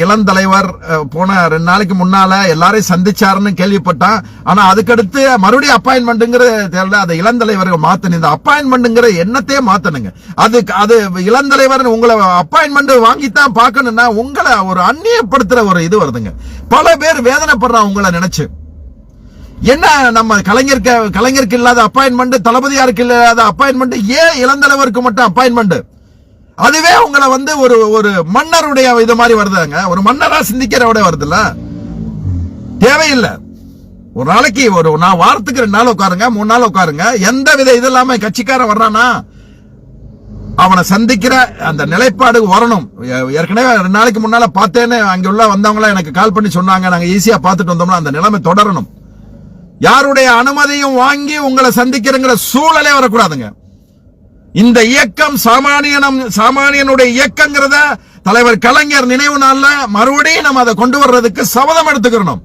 இளந்தலைவர் போன 2 நாளைக்கு முன்னால எல்லாரையும் சந்திச்சாருன்னு கேள்விப்பட்டான். ஆனா அதுக்கடுத்து மறுபடியும் அப்பாயின்மெண்ட்ங்கிற தெரியல. அதை இளந்தலைவர்கள் மாத்தணும். இந்த அப்பாயின்மெண்ட்ங்கிற எண்ணத்தையே மாத்தணுங்க. அது இளந்தலைவர் உங்களை அப்பாயின்மெண்ட் வாங்கித்தான் பார்க்கணும்னா உங்களை ஒரு அந்நியப்படுத்துற ஒரு இது வருதுங்க. பல பேர் வேதனைப்படுறான் உங்களை நினைச்சு. என்ன நம்ம கலைஞருக்கு இல்லாத அப்பாயின்மெண்ட், தளபதியாருக்கு இல்லாத அப்பாயின்மெண்ட், ஏன் இளந்தலைவருக்கு மட்டும் அப்பாயின்மெண்ட்? அதுவே உங்களை ஒரு மன்னருடைய இது மாதிரி வருதுங்க. ஒரு மன்னரா சிந்திக்கிறவட வருதுல்ல, தேவையில்லை. ஒரு நாளைக்கு நான் வாரத்துக்கு 2 நாள் உட்காருங்க, 3 நாள் உட்காருங்க. எந்த வித இது இல்லாம கட்சிக்காரன் வர்றானா அவனை சந்திக்கிற அந்த நிலைப்பாடு வரணும். ஏற்கனவே 2 நாளைக்கு முன்னால பார்த்தேன்னு அங்க உள்ள வந்தவங்கள எனக்கு கால் பண்ணி சொன்னாங்க. நாங்க ஈஸியா பார்த்துட்டு வந்தோம்னா அந்த நிலைமை தொடரணும். யாருடைய அனுமதியும் வாங்கி உங்களை சந்திக்கிறங்கிற சூழலே வரக்கூடாதுங்க. இந்த இயக்கம் சாமானியனுடைய இயக்கங்கிறத தலைவர் கலைஞர் நினைவு நாள்ல மறுபடியும் நம்ம அதை கொண்டு வர்றதுக்கு சபதம் எடுத்துக்கிறோம்.